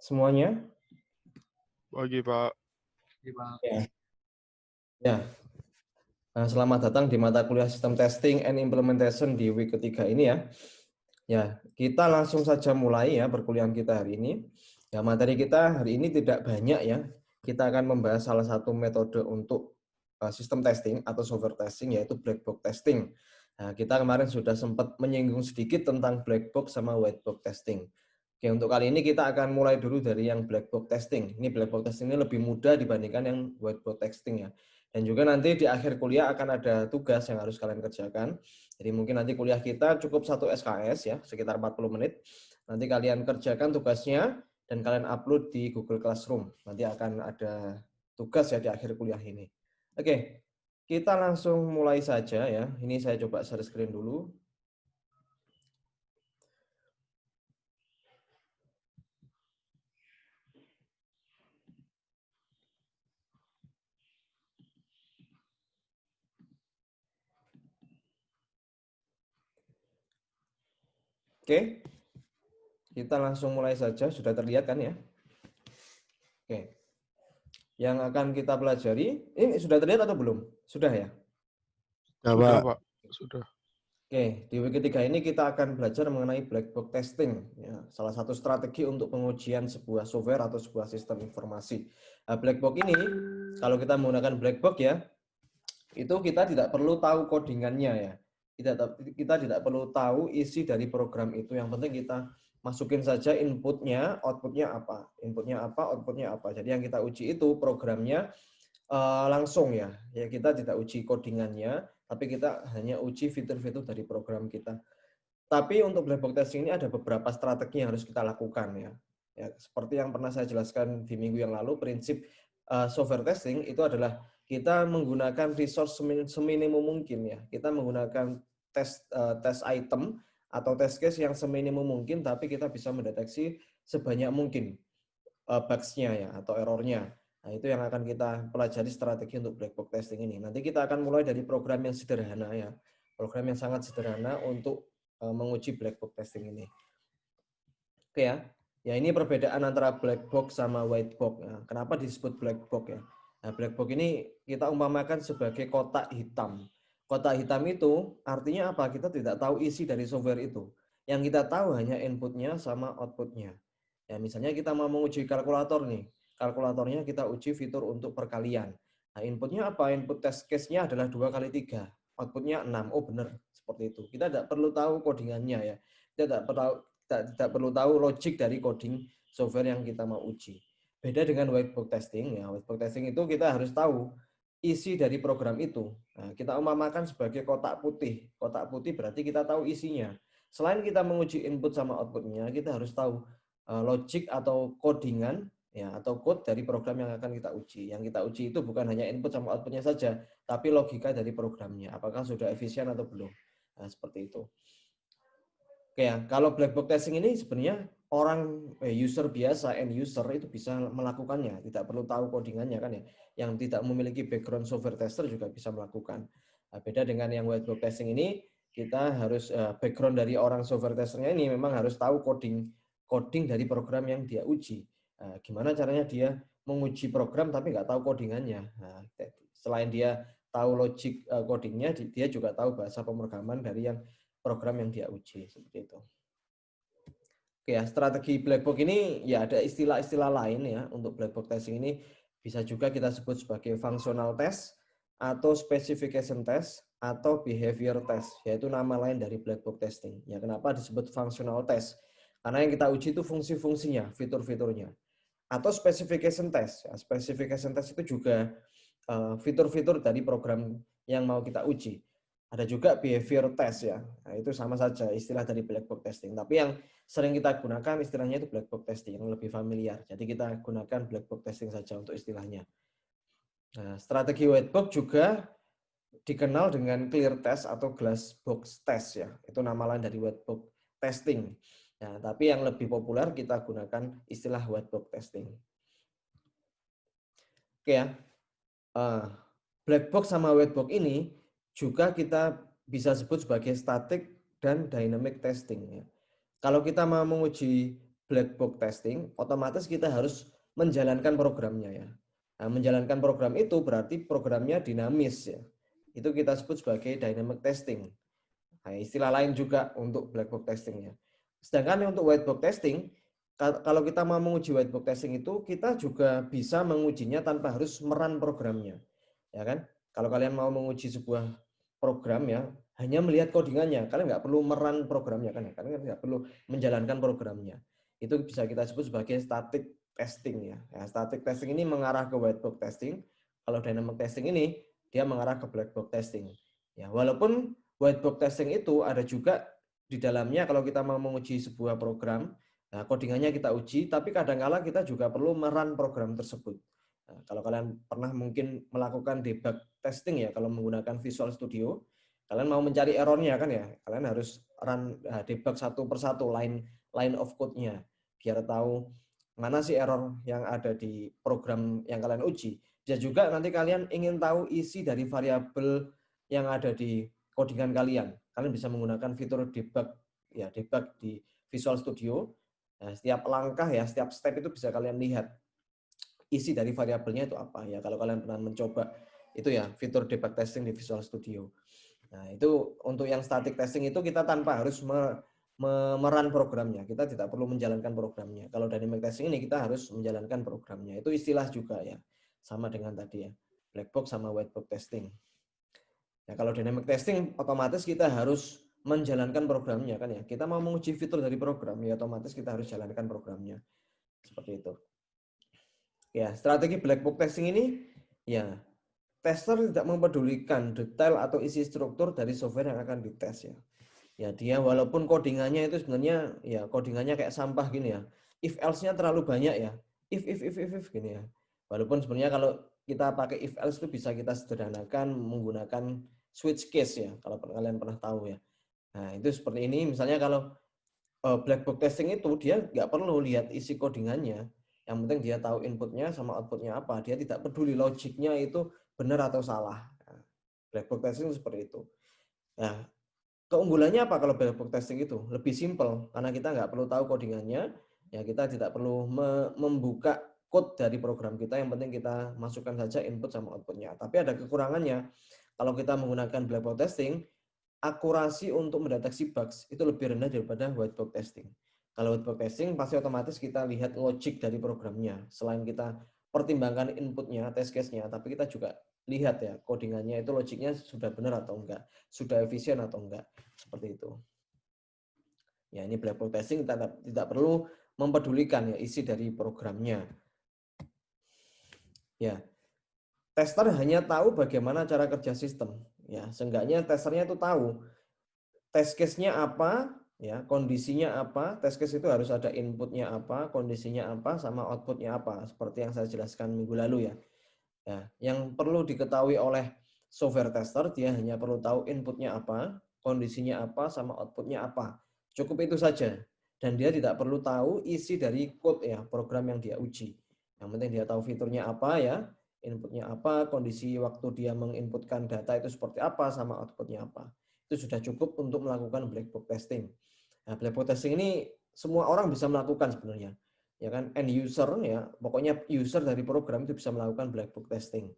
semuanya? Pagi, Pak. Ya. Ya. Nah, selamat datang di mata kuliah Sistem Testing and Implementation di week ketiga ini ya. Ya, kita langsung saja mulai ya perkuliahan kita hari ini. Ya, materi kita hari ini tidak banyak ya. Kita akan membahas salah satu metode untuk sistem testing atau software testing yaitu black box testing. Nah, kita kemarin sudah sempat menyinggung sedikit tentang black box sama white box testing. Oke, untuk kali ini kita akan mulai dulu dari yang black box testing. Ini black box testing ini lebih mudah dibandingkan yang white box testing ya. Dan juga nanti di akhir kuliah akan ada tugas yang harus kalian kerjakan. Jadi mungkin nanti kuliah kita cukup 1 SKS ya, sekitar 40 menit. Nanti kalian kerjakan tugasnya dan kalian upload di Google Classroom. Nanti akan ada tugas ya di akhir kuliah ini. Oke, kita langsung mulai saja ya. Ini saya coba share screen dulu. Oke, kita langsung mulai saja. Sudah terlihat kan ya? Oke. Yang akan kita pelajari, ini sudah terlihat atau belum? Sudah ya? Sudah, Pak. Sudah. Oke, di week ketiga ini kita akan belajar mengenai black box testing, ya, salah satu strategi untuk pengujian sebuah software atau sebuah sistem informasi. Nah, black box ini, kalau kita menggunakan black box ya, itu kita tidak perlu tahu codingannya ya. Kita tidak perlu tahu isi dari program itu. Yang penting kita masukin saja inputnya, outputnya apa, outputnya apa. Jadi yang kita uji itu programnya langsung ya. Ya kita tidak uji codingannya, tapi kita hanya uji fitur-fitur dari program kita. Tapi untuk black box testing ini ada beberapa strategi yang harus kita lakukan ya. Ya, seperti yang pernah saya jelaskan di minggu yang lalu, prinsip software testing itu adalah kita menggunakan resource seminimum mungkin ya. Kita menggunakan test item atau test case yang seminimum mungkin, tapi kita bisa mendeteksi sebanyak mungkin bugs-nya ya atau error-nya. Nah, itu yang akan kita pelajari strategi untuk black box testing ini. Nanti kita akan mulai dari program yang sederhana ya. Program yang sangat sederhana untuk menguji black box testing ini. Oke ya. Ya, ini perbedaan antara black box sama white box. Nah, kenapa disebut black box ya? Nah, black box ini kita umpamakan sebagai kotak hitam. Kotak hitam itu artinya apa? Kita tidak tahu isi dari software itu. Yang kita tahu hanya inputnya sama outputnya. Ya, misalnya kita mau menguji kalkulator nih. Kalkulatornya kita uji fitur untuk perkalian. Nah, inputnya apa? Input test case-nya adalah 2 kali 3. Outputnya 6. Oh, benar. Seperti itu. Kita tidak perlu tahu codingannya ya. Kita tidak perlu tahu logic dari coding software yang kita mau uji. Beda dengan white box testing. Ya, white box testing itu kita harus tahu isi dari program itu. Nah, kita umpamakan sebagai kotak putih. Kotak putih berarti kita tahu isinya. Selain kita menguji input sama outputnya, kita harus tahu logic atau codingan ya atau code dari program yang akan kita uji. Yang kita uji itu bukan hanya input sama outputnya saja, tapi logika dari programnya. Apakah sudah efisien atau belum? Nah, seperti itu. Oke ya, kalau black box testing ini sebenarnya orang user biasa, end user itu bisa melakukannya, tidak perlu tahu codingannya kan ya. Yang tidak memiliki background software tester juga bisa melakukan. Nah, beda dengan yang white box testing ini, kita harus background dari orang software testernya ini memang harus tahu coding dari program yang dia uji. Nah, gimana caranya dia menguji program tapi nggak tahu codingannya. Nah, selain dia tahu logic codingnya, dia juga tahu bahasa pemrograman dari yang program yang dia uji seperti itu. Oke ya, strategi black box ini ya ada istilah-istilah lain ya untuk black box testing ini bisa juga kita sebut sebagai functional test atau specification test atau behavior test, yaitu nama lain dari black box testing. Ya, kenapa disebut functional test? Karena yang kita uji itu fungsi-fungsinya, fitur-fiturnya. Atau specification test. Ya, specification test itu juga fitur-fitur dari program yang mau kita uji. Ada juga behavior test ya. Nah, itu sama saja istilah dari black box testing. Tapi yang sering kita gunakan istilahnya itu black box testing yang lebih familiar. Jadi kita gunakan black box testing saja untuk istilahnya. Nah, strategi white box juga dikenal dengan clear test atau glass box test ya. Itu nama lain dari white box testing. Nah, tapi yang lebih populer kita gunakan istilah white box testing. Oke ya. Black box sama white box ini juga kita bisa sebut sebagai static dan dynamic testing. Ya. Kalau kita mau menguji black box testing, otomatis kita harus menjalankan programnya ya. Nah, menjalankan program itu berarti programnya dinamis ya. Itu kita sebut sebagai dynamic testing. Nah, istilah lain juga untuk black box testing ya. Sedangkan untuk white box testing, kalau kita mau menguji white box testing itu, kita juga bisa mengujinya tanpa harus merun programnya. Ya kan? Kalau kalian mau menguji sebuah program ya, hanya melihat codingannya, kalian nggak perlu merun programnya kan ya, kalian nggak perlu menjalankan programnya. Itu bisa kita sebut sebagai static testing ya. Static testing ini mengarah ke white box testing. Kalau dynamic testing ini dia mengarah ke black box testing. Ya, walaupun white box testing itu ada juga di dalamnya kalau kita mau menguji sebuah program, nah codingannya kita uji, tapi kadang-kala kita juga perlu merun program tersebut. Nah, kalau kalian pernah mungkin melakukan debug testing ya, kalau menggunakan Visual Studio, kalian mau mencari errornya kan ya, kalian harus run debug satu persatu line of code-nya, biar tahu mana sih error yang ada di program yang kalian uji. Bisa juga nanti kalian ingin tahu isi dari variabel yang ada di codingan kalian. Kalian bisa menggunakan fitur debug ya, debug di Visual Studio. Nah, setiap langkah ya, setiap step itu bisa kalian lihat isi dari variabelnya itu apa ya. Kalau kalian pernah mencoba itu ya fitur debug testing di Visual Studio. Nah, itu untuk yang static testing itu kita tanpa harus merun programnya. Kita tidak perlu menjalankan programnya. Kalau dynamic testing ini kita harus menjalankan programnya. Itu istilah juga ya. Sama dengan tadi ya. Black box sama white box testing. Ya, kalau dynamic testing otomatis kita harus menjalankan programnya kan ya. Kita mau menguji fitur dari program ya otomatis kita harus jalankan programnya. Seperti itu. Ya, strategi black box testing ini ya tester tidak mempedulikan detail atau isi struktur dari software yang akan dites ya. Ya dia walaupun codingannya itu sebenarnya ya codingannya kayak sampah gini ya. If else-nya terlalu banyak ya. If gini ya. Walaupun sebenarnya kalau kita pakai if else itu bisa kita sederhanakan menggunakan switch case ya. Kalau kalian pernah tahu ya. Nah itu seperti ini. Misalnya kalau black box testing itu dia nggak perlu lihat isi codingannya. Yang penting dia tahu inputnya sama outputnya apa. Dia tidak peduli logiknya itu benar atau salah. Nah, black box testing seperti itu. Nah, keunggulannya apa kalau black box testing itu? Lebih simpel karena kita nggak perlu tahu codingannya, ya kita tidak perlu membuka code dari program kita, yang penting kita masukkan saja input sama outputnya. Tapi ada kekurangannya, kalau kita menggunakan black box testing, akurasi untuk mendeteksi bugs itu lebih rendah daripada white box testing. Kalau white box testing pasti otomatis kita lihat logik dari programnya. Selain kita pertimbangkan inputnya, test case-nya, tapi kita juga lihat ya codingannya itu logiknya sudah benar atau enggak, sudah efisien atau enggak, seperti itu. Ya ini black box testing kita tidak perlu mempedulikan ya isi dari programnya. Ya, tester hanya tahu bagaimana cara kerja sistem. Ya, seenggaknya testernya itu tahu test case-nya apa, ya kondisinya apa. Test case itu harus ada inputnya apa, kondisinya apa, sama outputnya apa. Seperti yang saya jelaskan minggu lalu ya. Ya, yang perlu diketahui oleh software tester, dia hanya perlu tahu inputnya apa, kondisinya apa, sama outputnya apa. Cukup itu saja. Dan dia tidak perlu tahu isi dari code ya, program yang dia uji. Yang penting dia tahu fiturnya apa ya, inputnya apa, kondisi waktu dia menginputkan data itu seperti apa, sama outputnya apa. Itu sudah cukup untuk melakukan black box testing. Nah, black box testing ini semua orang bisa melakukan sebenarnya. Ya kan, end user ya, pokoknya user dari program itu bisa melakukan black box testing.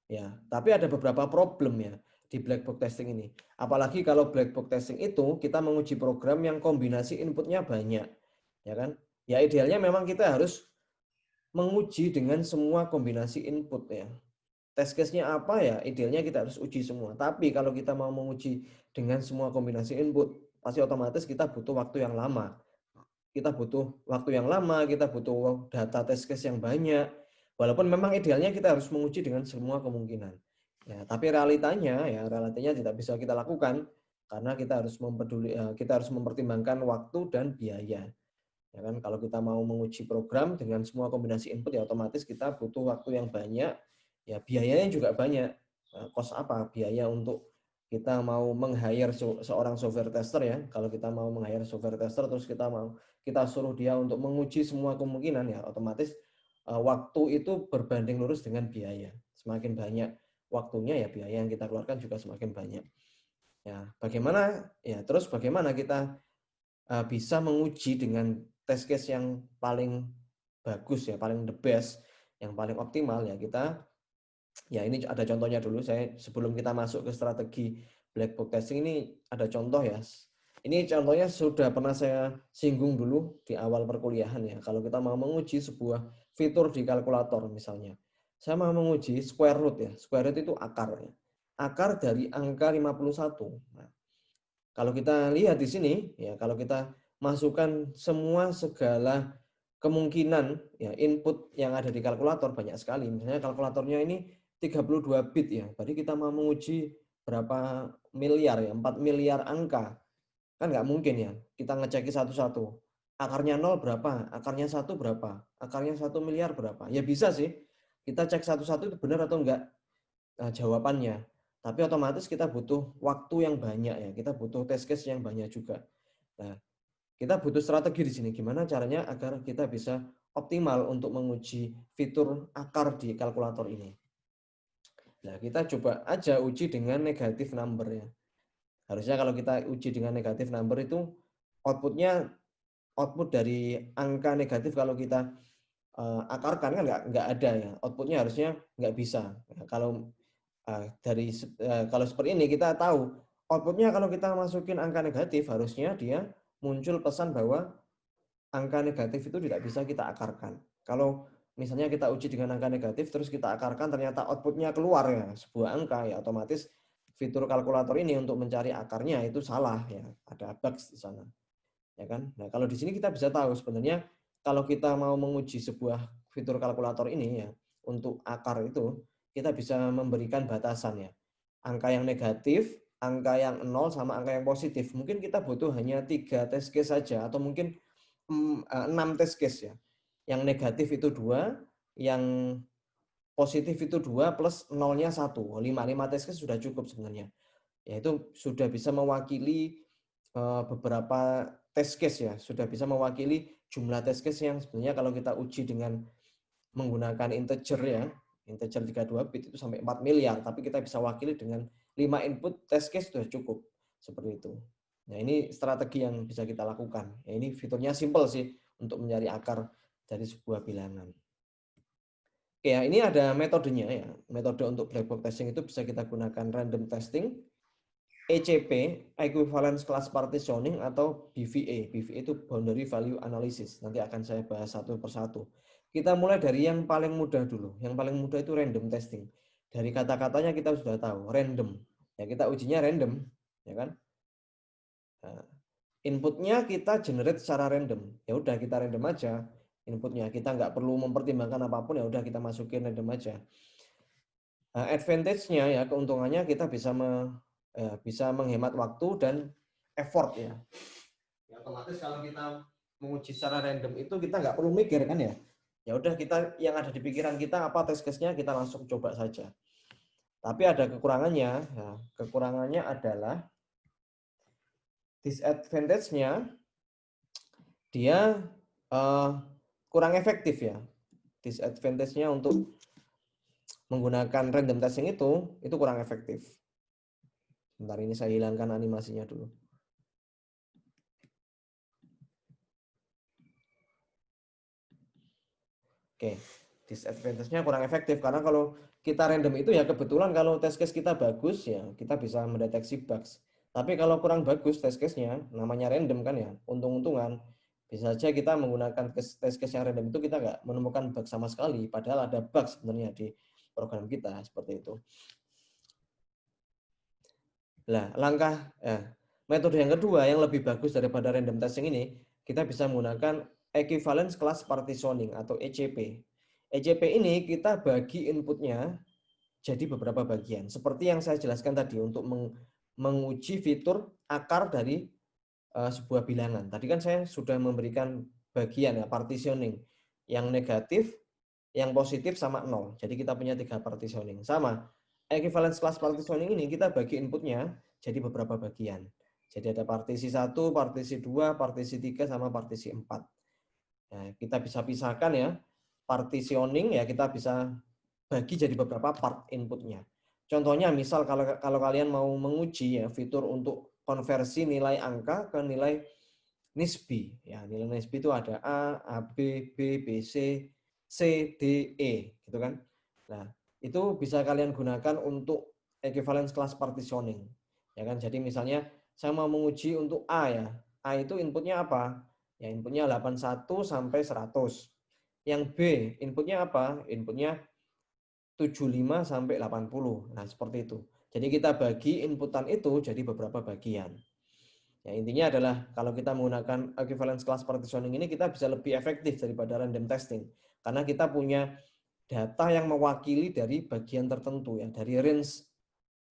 Ya, tapi ada beberapa problem ya di black box testing ini. Apalagi kalau black box testing itu kita menguji program yang kombinasi inputnya banyak, ya kan? Ya idealnya memang kita harus menguji dengan semua kombinasi input ya. Test case-nya apa ya? Idealnya kita harus uji semua. Tapi kalau kita mau menguji dengan semua kombinasi input, pasti otomatis kita butuh waktu yang lama. Kita butuh waktu yang lama, kita butuh data test case yang banyak. Walaupun memang idealnya kita harus menguji dengan semua kemungkinan. Ya, tapi realitanya tidak bisa kita lakukan karena kita harus mempertimbangkan waktu dan biaya. Ya kan, kalau kita mau menguji program dengan semua kombinasi input ya otomatis kita butuh waktu yang banyak, ya biayanya juga banyak. Cost apa? Biaya untuk kita mau meng-hire seorang software tester ya. Kalau kita mau meng-hire software tester terus kita suruh dia untuk menguji semua kemungkinan ya otomatis waktu itu berbanding lurus dengan biaya. Semakin banyak waktunya ya biaya yang kita keluarkan juga semakin banyak. Ya, bagaimana kita bisa menguji dengan test case yang paling bagus ya, paling the best, yang paling optimal ya kita, ya ini ada contohnya dulu. Saya sebelum kita masuk ke strategi black box testing ini ada contoh ya. Ini contohnya sudah pernah saya singgung dulu di awal perkuliahan ya. Kalau kita mau menguji sebuah fitur di kalkulator misalnya. Saya mau menguji square root ya. Square root itu akar ya. Akar dari angka 51. Nah, kalau kita lihat di sini ya, kalau kita masukkan semua segala kemungkinan ya input yang ada di kalkulator banyak sekali. Misalnya kalkulatornya ini 32 bit ya. Berarti kita mau menguji berapa miliar ya, 4 miliar angka. Kan nggak mungkin ya, kita ngeceki satu-satu. Akarnya 0 berapa, akarnya 1 berapa, akarnya 1 miliar berapa. Ya bisa sih, kita cek satu-satu itu benar atau enggak jawabannya. Tapi otomatis kita butuh waktu yang banyak ya, kita butuh test case yang banyak juga. Nah, kita butuh strategi di sini. Gimana caranya agar kita bisa optimal untuk menguji fitur akar di kalkulator ini. Nah, kita coba aja uji dengan negatif number ya. Harusnya kalau kita uji dengan negatif number itu output dari angka negatif kalau kita akarkan kan nggak ada ya. Outputnya harusnya nggak bisa. Nah, kalau kalau seperti ini kita tahu outputnya kalau kita masukin angka negatif harusnya dia muncul pesan bahwa angka negatif itu tidak bisa kita akarkan. Kalau misalnya kita uji dengan angka negatif terus kita akarkan ternyata outputnya keluar ya sebuah angka, ya otomatis fitur kalkulator ini untuk mencari akarnya itu salah ya, ada bugs di sana. Ya kan? Nah, kalau di sini kita bisa tahu sebenarnya kalau kita mau menguji sebuah fitur kalkulator ini ya untuk akar itu kita bisa memberikan batasan ya. Angka yang negatif, angka yang 0 sama angka yang positif. Mungkin kita butuh hanya 3 test case saja atau mungkin 6 test case ya. Yang negatif itu 2, yang positif itu 2 plus 0-nya 1. 5 test case sudah cukup sebenarnya. Ya itu sudah bisa mewakili beberapa test case ya, sudah bisa mewakili jumlah test case yang sebenarnya kalau kita uji dengan menggunakan integer ya, integer 32 bit itu sampai 4 miliar, tapi kita bisa wakili dengan 5 input test case sudah cukup. Seperti itu. Nah, ini strategi yang bisa kita lakukan. Ya, ini fiturnya simple sih untuk mencari akar dari sebuah bilangan. Oke ya, ini ada metodenya ya. Metode untuk black box testing itu bisa kita gunakan random testing, ECP, Equivalence Class Partitioning, atau BVA. BVA itu Boundary Value Analysis. Nanti akan saya bahas satu persatu. Kita mulai dari yang paling mudah dulu. Yang paling mudah itu random testing. Dari kata-katanya kita sudah tahu, random. Ya, kita ujinya random, ya kan? Nah, inputnya kita generate secara random. Ya udah kita random aja inputnya. Kita nggak perlu mempertimbangkan apapun, ya udah kita masukin random aja. Advantage-nya ya, keuntungannya kita bisa menghemat waktu dan effort ya. Ya otomatis kalau kita menguji secara random itu kita nggak perlu mikir kan ya. Ya udah kita yang ada di pikiran kita apa test case-nya kita langsung coba saja. Tapi ada kekurangannya. Ya, kekurangannya adalah disadvantage-nya dia kurang efektif ya. Disadvantage-nya untuk menggunakan random testing itu kurang efektif. Bentar, ini saya hilangkan animasinya dulu. Oke, disadvantage-nya kurang efektif karena kalau kita random itu ya kebetulan kalau test case kita bagus ya kita bisa mendeteksi bugs. Tapi kalau kurang bagus test case-nya, namanya random kan ya, untung-untungan, bisa saja kita menggunakan test case yang random itu kita nggak menemukan bug sama sekali, padahal ada bug sebenarnya di program kita seperti itu. Nah, metode yang kedua yang lebih bagus daripada random testing ini, kita bisa menggunakan Equivalence Class Partitioning atau ECP. ECP ini kita bagi inputnya jadi beberapa bagian. Seperti yang saya jelaskan tadi untuk menguji fitur akar dari sebuah bilangan. Tadi kan saya sudah memberikan bagian ya, partitioning. Yang negatif, yang positif sama 0. Jadi kita punya 3 partitioning. Sama, equivalence class partitioning ini kita bagi inputnya jadi beberapa bagian. Jadi ada partisi 1, partisi 2, partisi 3, sama partisi 4. Nah, kita bisa pisahkan ya. Partitioning ya kita bisa bagi jadi beberapa part inputnya. Contohnya misal kalau kalian mau menguji ya fitur untuk konversi nilai angka ke nilai nisbi. Ya, nilai nisbi itu ada A, AB, B, BC, C, D, E, gitu kan. Nah, itu bisa kalian gunakan untuk equivalence class partitioning. Ya kan? Jadi misalnya saya mau menguji untuk A ya. A itu inputnya apa? Ya, inputnya 81 sampai 100. Yang B, inputnya apa? Inputnya 75 sampai 80. Nah, seperti itu. Jadi kita bagi inputan itu jadi beberapa bagian. Ya, intinya adalah kalau kita menggunakan equivalence class partitioning ini kita bisa lebih efektif daripada random testing. Karena kita punya data yang mewakili dari bagian tertentu ya, dari range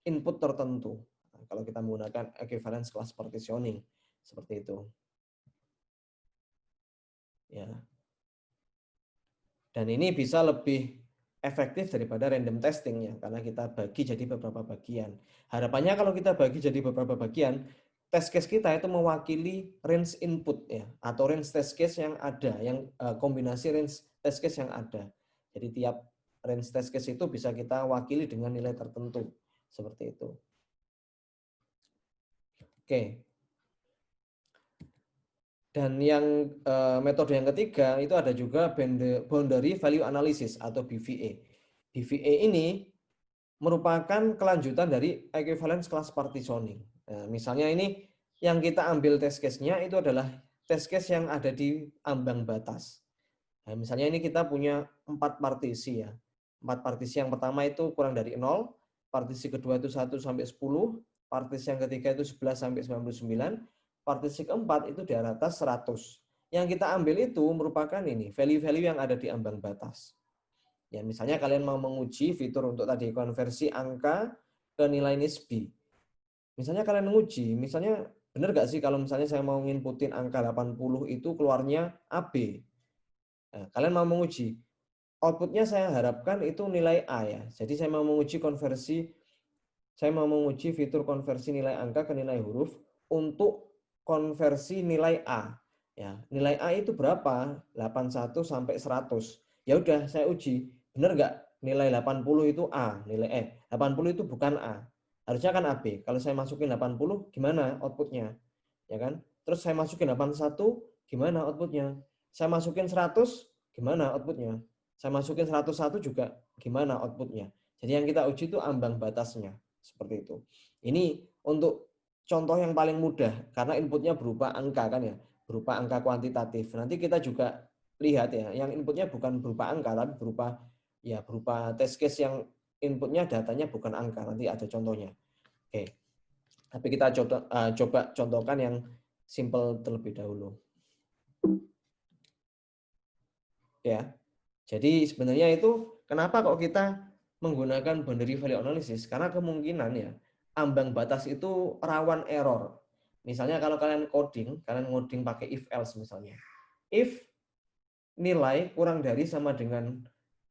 input tertentu. Nah, kalau kita menggunakan equivalence class partitioning seperti itu. Ya. Dan ini bisa lebih efektif daripada random testing ya, karena kita bagi jadi beberapa bagian. Harapannya kalau kita bagi jadi beberapa bagian, test case kita itu mewakili range input ya, atau range test case yang ada, yang kombinasi range test case yang ada. Jadi tiap range test case itu bisa kita wakili dengan nilai tertentu, seperti itu. Oke. Dan yang metode yang ketiga itu ada juga boundary value analysis atau BVA. BVA ini merupakan kelanjutan dari equivalence class partitioning. Nah, misalnya ini yang kita ambil test case-nya itu adalah test case yang ada di ambang batas. Nah, misalnya ini kita punya 4 partisi ya. 4 partisi yang pertama itu kurang dari 0, partisi kedua itu 1 sampai 10, partisi yang ketiga itu 11 sampai 99, partisi keempat itu di atas 100. Yang kita ambil itu merupakan ini, value-value yang ada di ambang batas. Ya, misalnya kalian mau menguji fitur untuk tadi konversi angka ke nilai nisbi. Misalnya kalian menguji, misalnya benar nggak sih kalau misalnya saya mau nginputin angka 80 itu keluarnya AB. Nah, kalian mau menguji, outputnya saya harapkan itu nilai A ya. Jadi saya mau menguji fitur konversi nilai angka ke nilai huruf untuk konversi nilai A. Ya, nilai A itu berapa? 81 sampai 100. Ya udah, saya uji. Benar nggak nilai 80 itu A, 80 itu bukan A. Harusnya kan AB. Kalau saya masukin 80, gimana outputnya? Ya kan? Terus saya masukin 81, gimana outputnya? Saya masukin 100, gimana outputnya? Saya masukin 101 juga, gimana outputnya? Jadi yang kita uji itu ambang batasnya. Seperti itu. Ini untuk contoh yang paling mudah, karena inputnya berupa angka kan ya, berupa angka kuantitatif. Nanti kita juga lihat ya, yang inputnya bukan berupa angka, tapi berupa test case yang inputnya datanya bukan angka. Nanti ada contohnya. Oke. Tapi kita coba contohkan yang simple terlebih dahulu. Ya. Jadi sebenarnya itu kenapa kok kita menggunakan boundary value analysis? Karena kemungkinan ya ambang batas itu rawan error. Misalnya kalau kalian ngoding pakai if else misalnya. If nilai kurang dari sama dengan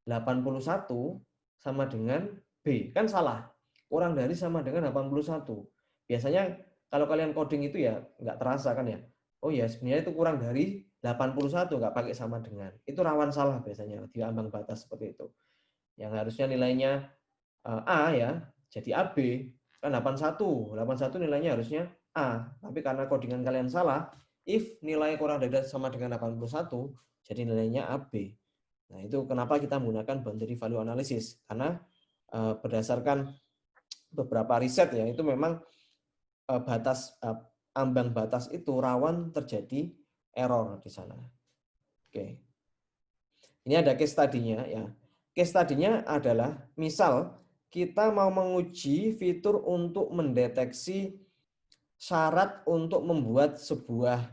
81 sama dengan B, kan salah. Kurang dari sama dengan 81. Biasanya kalau kalian coding itu ya nggak terasa kan ya. Oh ya sebenarnya itu kurang dari 81, nggak pakai sama dengan. Itu rawan salah biasanya di ambang batas seperti itu. Yang harusnya nilainya A ya, jadi AB. Kan 81. 81 nilainya harusnya A. Tapi karena codingan kalian salah, if nilai kurang dari sama dengan 81, jadi nilainya AB. Nah, itu kenapa kita menggunakan boundary value analysis. Karena berdasarkan beberapa riset ya, itu memang ambang batas itu rawan terjadi error di sana. Oke. Ini ada case study-nya ya. Case study-nya adalah misal kita mau menguji fitur untuk mendeteksi syarat untuk membuat sebuah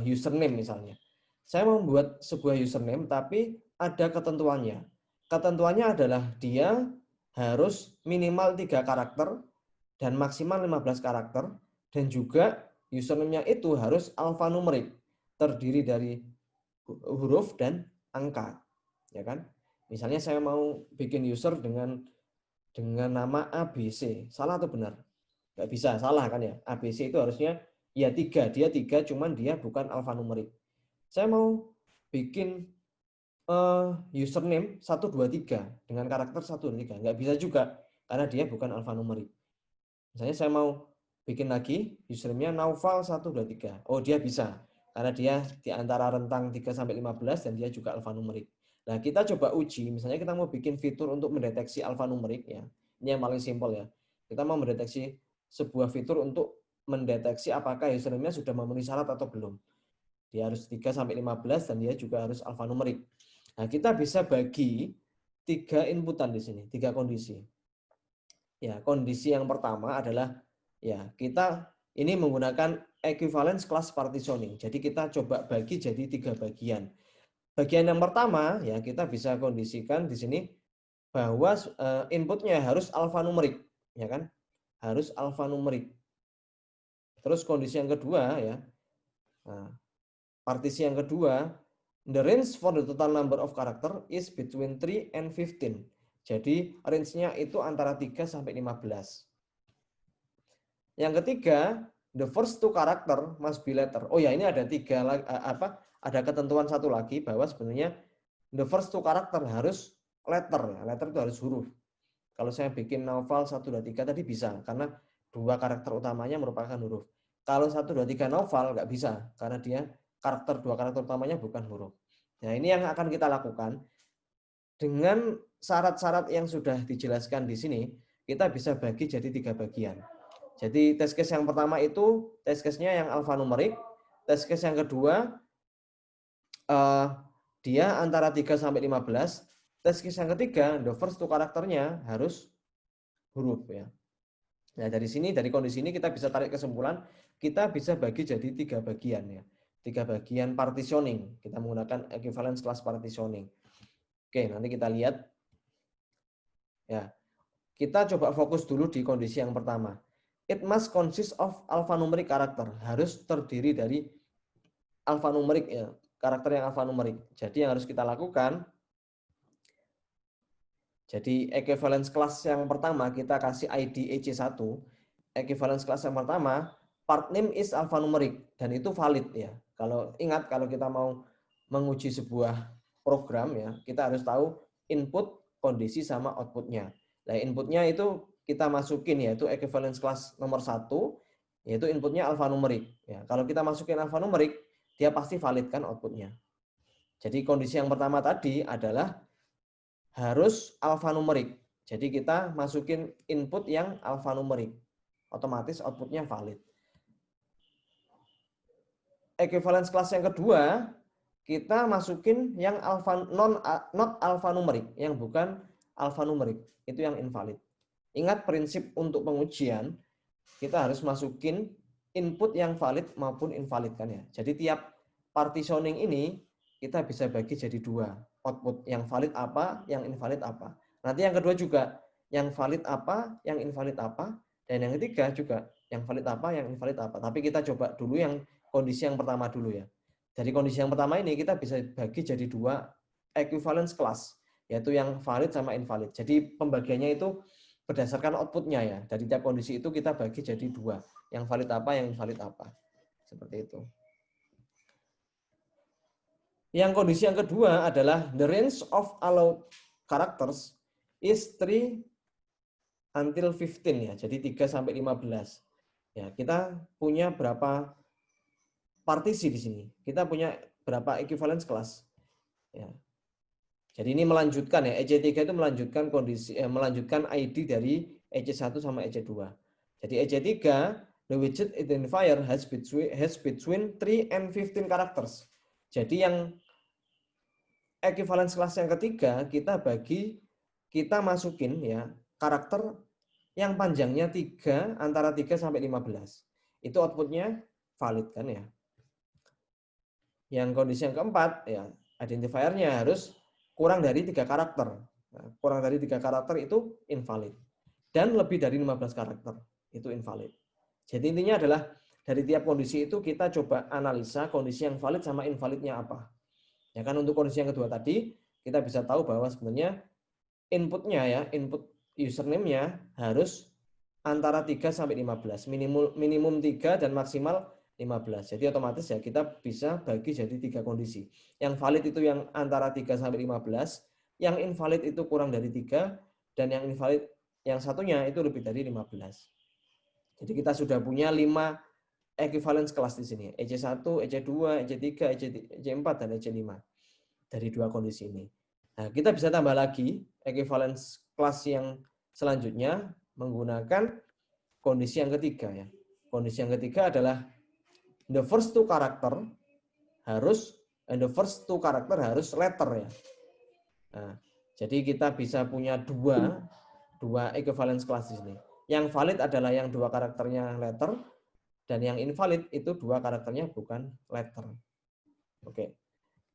username misalnya. Saya mau membuat sebuah username tapi ada ketentuannya. Ketentuannya adalah dia harus minimal 3 karakter dan maksimal 15 karakter dan juga username-nya itu harus alfanumerik, terdiri dari huruf dan angka, ya kan? Misalnya saya mau bikin user dengan nama ABC, salah atau benar? Nggak bisa, salah kan ya? ABC itu harusnya ya 3, dia 3, cuman dia bukan alfanumerik. Saya mau bikin username 123 dengan karakter 123, nggak bisa juga karena dia bukan alfanumerik. Misalnya saya mau bikin lagi username-nya Naufal123. Oh, dia bisa. Karena dia di antara rentang 3 sampai 15 dan dia juga alfanumerik. Nah, kita coba uji, misalnya kita mau bikin fitur untuk mendeteksi alfanumerik ya. Ini yang paling simpel ya. Kita mau mendeteksi sebuah fitur untuk mendeteksi apakah username-nya sudah memenuhi syarat atau belum. Dia harus 3 sampai 15 dan dia juga harus alfanumerik. Nah, kita bisa bagi 3 inputan di sini, 3 kondisi. Ya, kondisi yang pertama adalah ya, kita ini menggunakan equivalence class partitioning. Jadi kita coba bagi jadi 3 bagian. Bagian yang pertama ya kita bisa kondisikan di sini bahwa inputnya harus alfanumerik, ya kan? Harus alfanumerik. Terus kondisi yang kedua ya. Nah, partisi yang kedua, the range for the total number of character is between 3 and 15. Jadi range-nya itu antara 3 sampai 15. Yang ketiga, the first two character must be letter. Oh ya, ini ada ada ketentuan satu lagi bahwa sebenarnya the first two character harus letter ya. Letter itu harus huruf. Kalau saya bikin Naufal 123 tadi bisa karena 2 karakter utamanya merupakan huruf. Kalau 123 Naufal nggak bisa karena dia 2 karakter utamanya bukan huruf. Nah, ini yang akan kita lakukan dengan syarat-syarat yang sudah dijelaskan di sini, kita bisa bagi jadi 3 bagian. Jadi test case yang pertama itu test case-nya yang alfanumerik, test case yang kedua dia antara 3 sampai 15, test case yang ketiga the first two karakternya harus huruf ya. Nah, dari sini, dari kondisi ini kita bisa tarik kesimpulan, kita bisa bagi jadi 3 bagian ya. 3 bagian partitioning. Kita menggunakan equivalence class partitioning. Oke, nanti kita lihat. Ya. Kita coba fokus dulu di kondisi yang pertama. It must consist of alphanumeric character. Harus terdiri dari alphanumeric ya, karakter yang alphanumeric. Jadi yang harus kita lakukan, jadi equivalence class yang pertama kita kasih ID EC1. Equivalence class yang pertama, part name is alphanumeric dan itu valid ya. Kalau ingat, kalau kita mau menguji sebuah program ya, kita harus tahu input, kondisi sama outputnya. Nah, inputnya itu kita masukin yaitu equivalence class nomor 1, yaitu inputnya alphanumeric. Ya, kalau kita masukin alphanumeric, dia pasti valid kan outputnya. Jadi kondisi yang pertama tadi adalah harus alphanumerik. Jadi kita masukin input yang alphanumerik. Otomatis outputnya valid. Equivalence class yang kedua, kita masukin yang not alphanumerik, yang bukan alphanumerik. Itu yang invalid. Ingat prinsip untuk pengujian, kita harus masukin input yang valid maupun invalid kan ya. Jadi tiap partitioning ini kita bisa bagi jadi 2. Output yang valid apa, yang invalid apa. Nanti yang kedua juga, yang valid apa, yang invalid apa. Dan yang ketiga juga, yang valid apa, yang invalid apa. Tapi kita coba dulu yang kondisi yang pertama dulu ya. Dari kondisi yang pertama ini kita bisa bagi jadi 2 equivalence class, yaitu yang valid sama invalid. Jadi pembagiannya itu berdasarkan outputnya ya. Dari tiap kondisi itu kita bagi jadi 2. Yang valid apa, yang invalid apa. Seperti itu. Yang kondisi yang kedua adalah the range of allowed characters is 3 until 15 ya. Jadi 3 sampai 15. Ya, kita punya berapa partisi di sini? Kita punya berapa equivalence class? Ya. Jadi ini melanjutkan ya. EC3 itu melanjutkan melanjutkan ID dari EC1 sama EC2. Jadi EC3 the widget identifier has between 3 and 15 characters. Jadi yang equivalence class yang ketiga kita masukin ya karakter yang panjangnya 3 antara 3 sampai 15. Itu outputnya valid kan ya. Yang kondisi yang keempat ya identifiernya harus kurang dari 3 karakter. Nah, kurang dari 3 karakter itu invalid. Dan lebih dari 15 karakter itu invalid. Jadi intinya adalah dari tiap kondisi itu kita coba analisa kondisi yang valid sama invalidnya apa. Ya kan, untuk kondisi yang kedua tadi kita bisa tahu bahwa sebenarnya inputnya ya, input username-nya harus antara 3 sampai 15. Minimum 3 dan maksimal 15. Jadi otomatis ya kita bisa bagi jadi 3 kondisi. Yang valid itu yang antara 3 sampai 15, yang invalid itu kurang dari 3, dan yang invalid yang satunya itu lebih dari 15. Jadi kita sudah punya 5 equivalence kelas di sini. EC1, EC2, EC3, EC4, dan EC5. Dari 2 kondisi ini. Nah, kita bisa tambah lagi equivalence kelas yang selanjutnya menggunakan kondisi yang ketiga ya. Kondisi yang ketiga adalah the first two character harus letter ya. Nah, jadi kita bisa punya dua equivalence class di sini. Yang valid adalah yang 2 karakternya letter, dan yang invalid itu 2 karakternya bukan letter. Oke.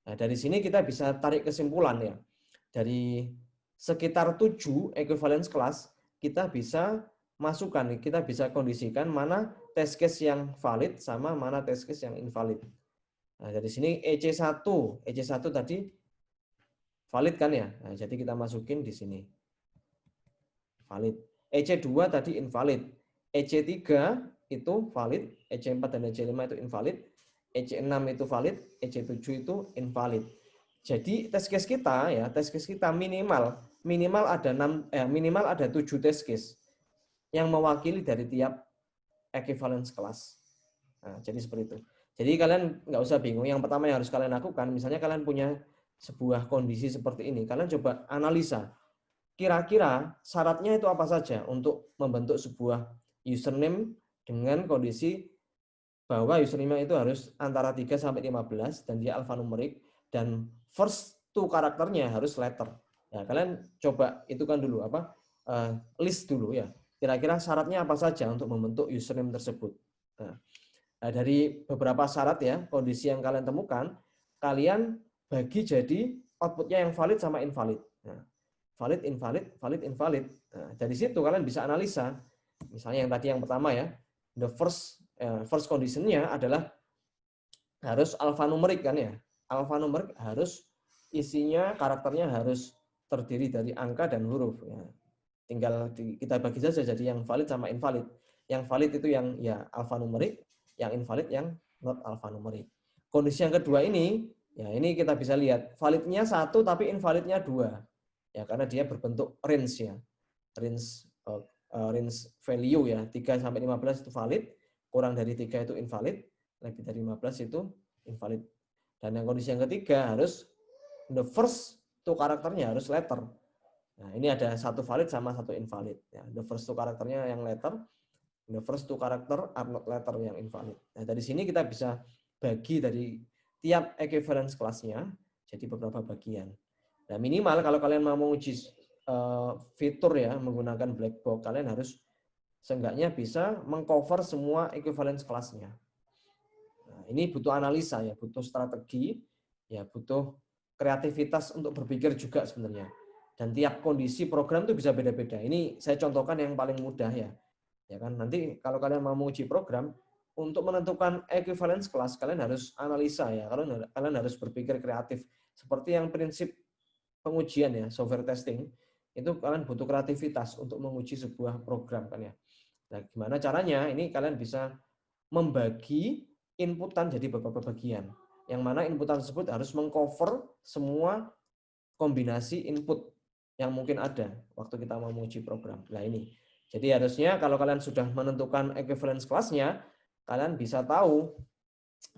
Nah, dari sini kita bisa tarik kesimpulan ya. Dari sekitar 7 equivalence class, kita bisa masukkan, kita bisa kondisikan mana test case yang valid sama mana test case yang invalid. Nah, dari sini EC1 tadi valid kan ya? Nah, jadi kita masukin di sini. Valid. EC2 tadi invalid. EC3 itu valid, EC4 dan EC5 itu invalid, EC6 itu valid, EC7 itu invalid. Jadi test case kita minimal ada 7 test case yang mewakili dari tiap equivalence class. Nah, jadi seperti itu. Jadi kalian nggak usah bingung. Yang pertama yang harus kalian lakukan, misalnya kalian punya sebuah kondisi seperti ini, kalian coba analisa. Kira-kira syaratnya itu apa saja untuk membentuk sebuah username dengan kondisi bahwa username itu harus antara 3 sampai 15 dan dia alfanumerik dan first two karakternya harus letter. Ya, kalian coba itukan dulu list dulu ya. Kira-kira syaratnya apa saja untuk membentuk username tersebut. Nah, dari beberapa syarat ya, kondisi yang kalian temukan, kalian bagi jadi outputnya yang valid sama invalid. Nah, valid, invalid. Nah, dari situ kalian bisa analisa. Misalnya yang tadi yang pertama ya, the first condition-nya adalah harus alfanumerik kan ya. Alfanumerik harus isinya, karakternya harus terdiri dari angka dan huruf. Ya. Tinggal kita bagi saja jadi yang valid sama invalid. Yang valid itu yang ya alfanumerik, yang invalid yang not alfanumerik. Kondisi yang kedua ini, ya ini kita bisa lihat validnya 1 tapi invalidnya 2. Ya, karena dia berbentuk range ya. Range value ya. 3 sampai 15 itu valid, kurang dari 3 itu invalid, lebih dari 15 itu invalid. Dan yang kondisi yang ketiga harus the first two karakternya harus letter. Nah, ini ada 1 valid sama 1 invalid ya. The first two karakternya yang letter, the first two karakter are not letter yang invalid. Nah, dari sini kita bisa bagi dari tiap equivalence kelasnya jadi beberapa bagian. Nah, minimal kalau kalian mau menguji fitur ya menggunakan black box, kalian harus seenggaknya bisa mengcover semua equivalence kelasnya. Nah, ini butuh analisa ya, butuh strategi, ya butuh kreativitas untuk berpikir juga sebenarnya. Dan tiap kondisi program itu bisa beda-beda. Ini saya contohkan yang paling mudah ya. Ya kan, nanti kalau kalian mau menguji program, untuk menentukan equivalence class kalian harus analisa ya. Kalian harus berpikir kreatif. Seperti yang prinsip pengujian ya, software testing, itu kalian butuh kreativitas untuk menguji sebuah program kan ya. Nah, gimana caranya? Ini kalian bisa membagi inputan jadi beberapa bagian. Yang mana inputan tersebut harus mengcover semua kombinasi input yang mungkin ada waktu kita mau menguji program. Nah, ini. Jadi harusnya kalau kalian sudah menentukan equivalence class-nya, kalian bisa tahu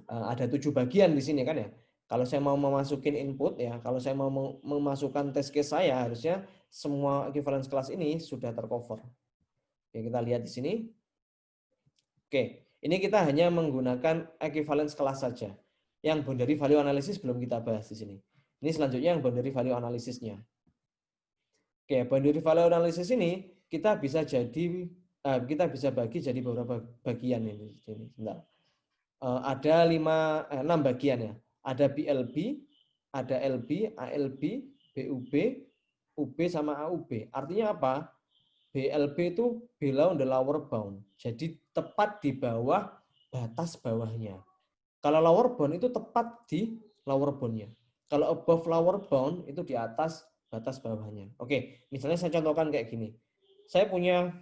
ada 7 bagian di sini kan ya. Kalau saya mau memasukin input ya, kalau saya mau memasukkan test case saya, harusnya semua equivalence class ini sudah tercover. Oke, kita lihat di sini. Oke, ini kita hanya menggunakan equivalence class saja. Yang boundary value analysis belum kita bahas di sini. Ini selanjutnya yang boundary value analysisnya. Oke, boundary value analysis ini kita bisa bagi jadi beberapa bagian ini. Bentar. Ada 6 bagian ya. Ada BLB, ada LB, ALB, BUB, UB sama AUB. Artinya apa? BLB itu below the lower bound. Jadi tepat di bawah batas bawahnya. Kalau lower bound itu tepat di lower boundnya. Kalau above lower bound itu di atas batas bawahnya. Oke, misalnya saya contohkan kayak gini. Saya punya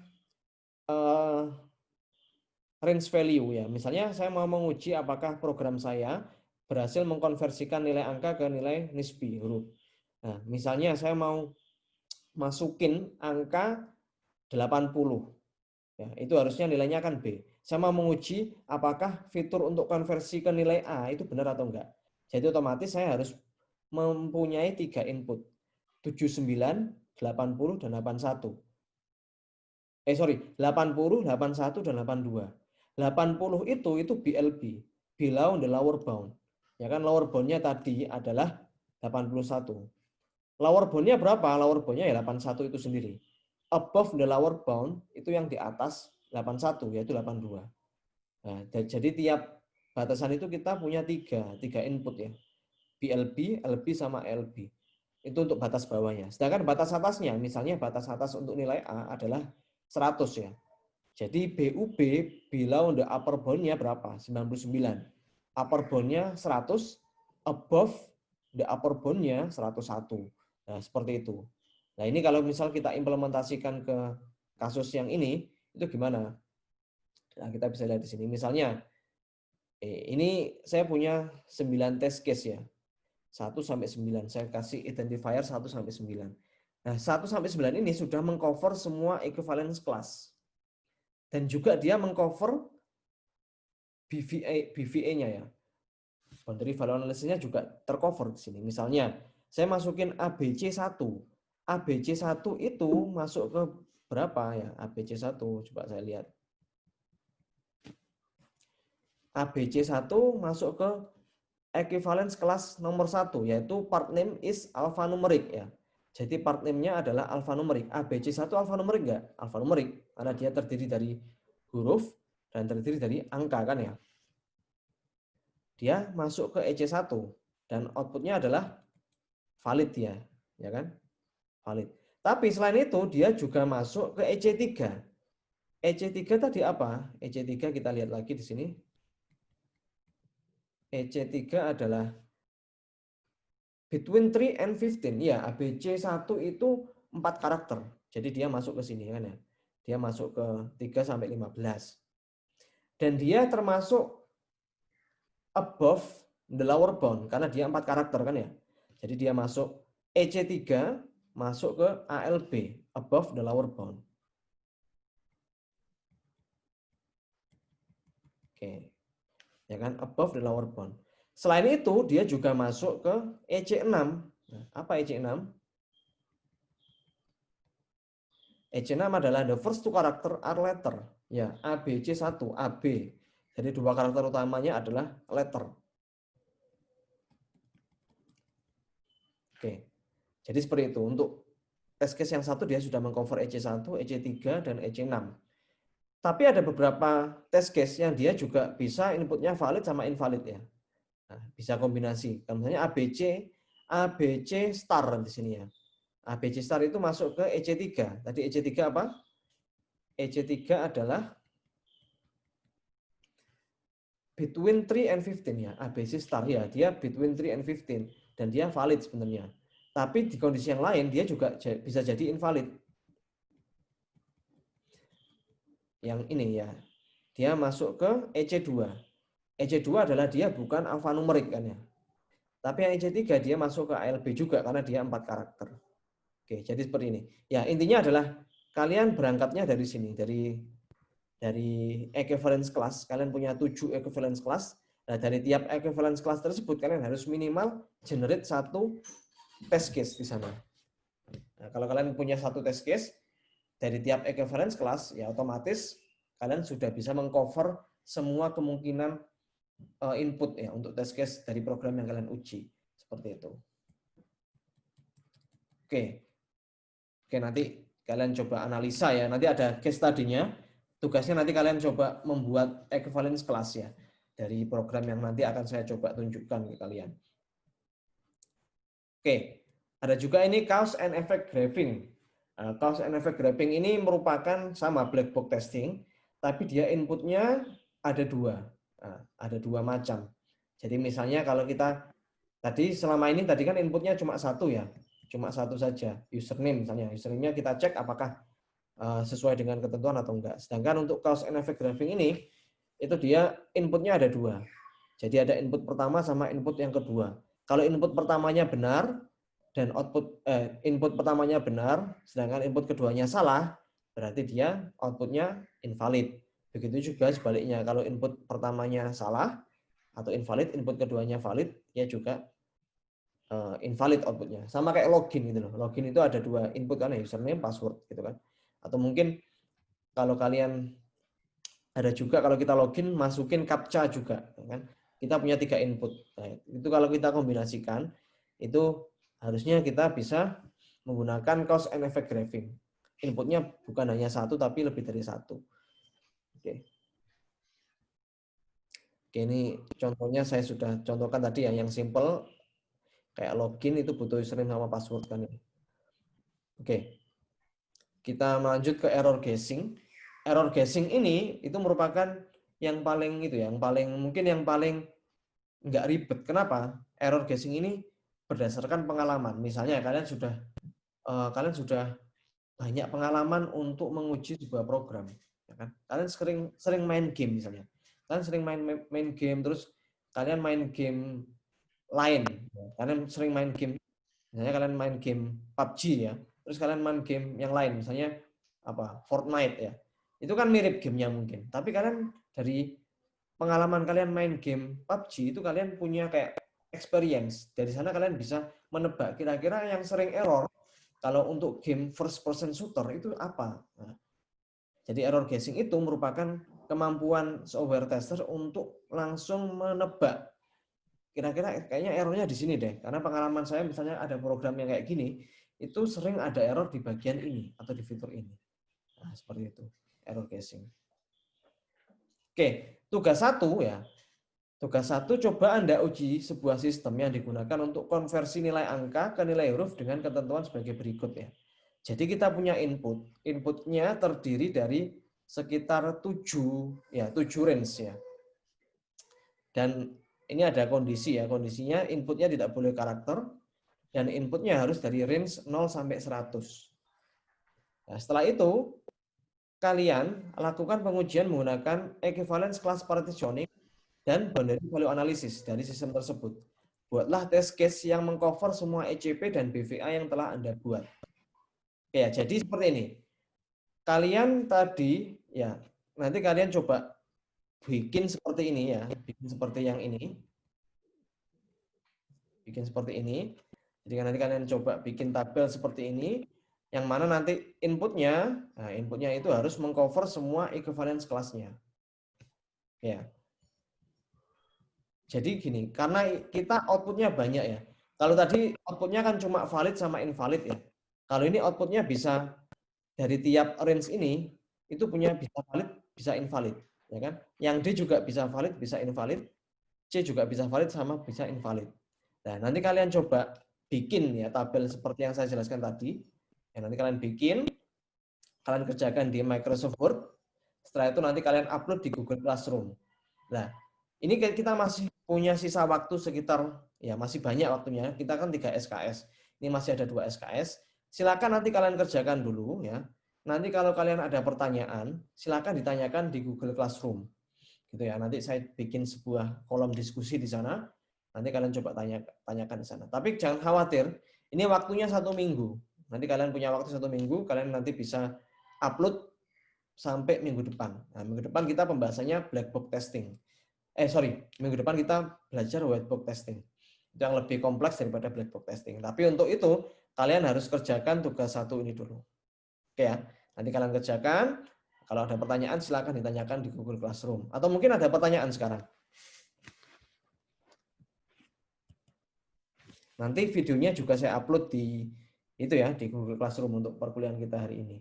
range value ya. Misalnya saya mau menguji apakah program saya berhasil mengkonversikan nilai angka ke nilai nisbi huruf. Nah, misalnya saya mau masukin angka 80. Ya, itu harusnya nilainya kan B. Sama menguji apakah fitur untuk konversi ke nilai A itu benar atau enggak. Jadi otomatis saya harus mempunyai 3 input. 79, 80, dan 81. 80, 81, dan 82. 80 itu BLB, below the lower bound. Ya kan, lower bound-nya tadi adalah 81. Lower bound-nya berapa? Lower bound-nya ya 81 itu sendiri. Above the lower bound itu yang di atas 81 yaitu 82. Nah, jadi tiap batasan itu kita punya tiga input ya. BLB, LB sama LB. Itu untuk batas bawahnya. Sedangkan batas atasnya, misalnya batas atas untuk nilai A adalah 100 ya. Jadi BUB below the upper bound-nya berapa? 99. Upper bound-nya 100, above the upper bound-nya 101. Nah, seperti itu. Nah, ini kalau misal kita implementasikan ke kasus yang ini, itu gimana? Nah, kita bisa lihat di sini. Misalnya, ini saya punya 9 test case ya. 1 sampai 9. Saya kasih identifier 1 sampai 9. Nah, 1 sampai 9 ini sudah mengcover semua equivalence class. Dan juga dia mengcover BVA-nya ya. Boundary value analysis-nya juga tercover di sini. Misalnya, saya masukin ABC1. ABC1 itu masuk ke berapa ya? ABC1, coba saya lihat. ABC1 masuk ke equivalence kelas nomor 1, yaitu part name is alphanumeric ya. Jadi part name-nya adalah alphanumeric. ABC1 alphanumeric enggak? Alphanumeric, karena dia terdiri dari huruf dan terdiri dari angka kan ya. Dia masuk ke EC1 dan outputnya adalah valid ya kan? Valid. Tapi selain itu dia juga masuk ke EC3. EC3 tadi apa? EC3 kita lihat lagi di sini. EC3 adalah between 3 and 15. Ya, ABC1 itu 4 karakter. Jadi dia masuk ke sini kan ya. Dia masuk ke 3 sampai 15. Dan dia termasuk above the lower bound karena dia 4 karakter kan ya. Jadi dia masuk EC3 masuk ke ALB, above the lower bound. Oke. Ya kan, above the lower bound. Selain itu dia juga masuk ke EC6. Nah, apa EC6? EC6 adalah the first two character are letter. Ya, ABC1, AB. Jadi dua karakter utamanya adalah letter. Oke. Jadi seperti itu. Untuk test case yang satu dia sudah mengcover EC1, EC3, dan EC6. Tapi ada beberapa test case yang dia juga bisa inputnya valid sama invalid ya. Nah, bisa kombinasi. Misalnya ABC star di sini ya. ABC star itu masuk ke EC3. Tadi EC3 apa? EC3 adalah between 3 and 15 ya. ABC star ya, dia between 3 and 15 dan dia valid sebenarnya. Tapi di kondisi yang lain dia juga bisa jadi invalid. Yang ini ya. Dia masuk ke EC2. EC2 adalah dia bukan alphanumeric kan ya. Tapi yang EC3 dia masuk ke ALB juga karena dia 4 karakter. Oke, jadi seperti ini. Ya, intinya adalah kalian berangkatnya dari sini, dari equivalence class. Kalian punya 7 equivalence class. Nah, dari tiap equivalence class tersebut kalian harus minimal generate 1 test case di sana. Nah, kalau kalian punya 1 test case dari tiap equivalence class, ya otomatis kalian sudah bisa mengcover semua kemungkinan input ya untuk test case dari program yang kalian uji. Seperti itu. Oke, nanti kalian coba analisa ya. Nanti ada case study-nya. Tugasnya nanti kalian coba membuat equivalence class ya. Dari program yang nanti akan saya coba tunjukkan ke kalian. Oke, ada juga ini cause and effect graphing. Cause and effect graphing ini merupakan sama black box testing, tapi dia inputnya ada 2. Ada 2 macam. Jadi misalnya kalau kita tadi selama ini tadi kan inputnya cuma 1 ya. Cuma 1 saja, username misalnya. Username-nya kita cek apakah sesuai dengan ketentuan atau enggak. Sedangkan untuk cause and effect graphing ini, itu dia inputnya ada 2. Jadi ada input pertama sama input yang kedua. Kalau input pertamanya benar dan input pertamanya benar, sedangkan input keduanya salah, berarti dia outputnya invalid. Begitu juga sebaliknya, kalau input pertamanya salah atau invalid, input keduanya valid, dia juga invalid outputnya. Sama kayak login gitu loh. Login itu ada dua input kan, username, password gitu kan. Atau mungkin kalau kalian ada juga kalau kita login masukin captcha juga kan. Kita punya 3 input. Nah, itu kalau kita kombinasikan itu harusnya kita bisa menggunakan cause and effect graphing. Inputnya bukan hanya satu tapi lebih dari satu. Oke. Oke, ini contohnya saya sudah contohkan tadi ya, yang simple kayak login itu butuh username sama password kan. Oke. Kita melanjut ke error guessing. Error guessing ini itu merupakan yang paling itu ya, yang paling mungkin yang paling nggak ribet. Kenapa? Error guessing ini berdasarkan pengalaman. Misalnya kalian sudah banyak pengalaman untuk menguji sebuah program, ya kan? Kalian sering main game misalnya. Kalian sering main game, terus kalian main game lain. Kalian sering main game, misalnya kalian main game PUBG ya. Terus kalian main game yang lain, misalnya apa? Fortnite ya. Itu kan mirip gamenya mungkin. Tapi kalian dari pengalaman kalian main game PUBG itu kalian punya kayak experience. Dari sana kalian bisa menebak kira-kira yang sering error kalau untuk game first person shooter itu apa. Nah, jadi error guessing itu merupakan kemampuan software tester untuk langsung menebak kira-kira kayaknya errornya di sini deh. Karena pengalaman saya misalnya ada program yang kayak gini, itu sering ada error di bagian ini atau di fitur ini. Nah, seperti itu. Error guessing. Oke, tugas 1 ya. Tugas 1, coba Anda uji sebuah sistem yang digunakan untuk konversi nilai angka ke nilai huruf dengan ketentuan sebagai berikut ya. Jadi kita punya input. Inputnya terdiri dari sekitar 7 range ya. Dan ini ada kondisi ya. Kondisinya inputnya tidak boleh karakter dan inputnya harus dari range 0 sampai 100. Nah, setelah itu kalian lakukan pengujian menggunakan equivalence class partitioning dan boundary value analysis dari sistem tersebut. Buatlah test case yang mengcover semua ECP dan BVA yang telah Anda buat. Ya, jadi seperti ini. Kalian tadi ya, nanti kalian coba bikin seperti ini ya, bikin seperti yang ini. Bikin seperti ini. Jadi nanti kalian coba bikin tabel seperti ini yang mana nanti inputnya, nah inputnya itu harus mengcover semua equivalence kelasnya. Ya. Jadi gini, karena kita outputnya banyak ya. Kalau tadi outputnya kan cuma valid sama invalid ya. Kalau ini outputnya bisa dari tiap range ini, itu punya bisa valid, bisa invalid. Ya kan? Yang D juga bisa valid, bisa invalid. C juga bisa valid sama bisa invalid. Nah, nanti kalian coba bikin ya tabel seperti yang saya jelaskan tadi. Ya, nanti kalian bikin, kalian kerjakan di Microsoft Word. Setelah itu nanti kalian upload di Google Classroom. Nah, ini kita masih punya sisa waktu sekitar, ya masih banyak waktunya. Kita kan 3 SKS. Ini masih ada 2 SKS. Silakan nanti kalian kerjakan dulu ya. Nanti kalau kalian ada pertanyaan, silakan ditanyakan di Google Classroom. Gitu ya. Nanti saya bikin sebuah kolom diskusi di sana. Nanti kalian coba tanyakan di sana. Tapi jangan khawatir, ini waktunya 1 minggu. Nanti kalian punya waktu 1 minggu, kalian nanti bisa upload sampai minggu depan. Nah, minggu depan kita pembahasannya black box testing. Minggu depan kita belajar white box testing. Itu yang lebih kompleks daripada black box testing. Tapi untuk itu, kalian harus kerjakan tugas 1 ini dulu. Oke ya, nanti kalian kerjakan. Kalau ada pertanyaan, silakan ditanyakan di Google Classroom. Atau mungkin ada pertanyaan sekarang. Nanti videonya juga saya upload di itu ya, di Google Classroom untuk perkuliahan kita hari ini.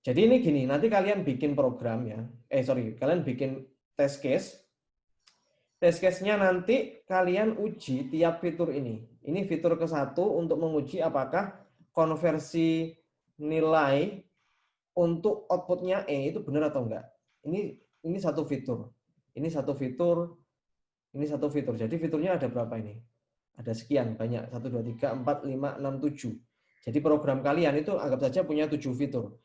Jadi ini gini, nanti kalian bikin program ya. Kalian bikin test case. Test case-nya nanti kalian uji tiap fitur ini. Ini fitur ke-1 untuk menguji apakah konversi nilai untuk output-nya E itu benar atau enggak. Ini satu fitur. Ini satu fitur. Ini satu fitur. Jadi fiturnya ada berapa ini? Ada sekian, banyak. 1, 2, 3, 4, 5, 6, 7. Jadi program kalian itu anggap saja punya 7 fitur.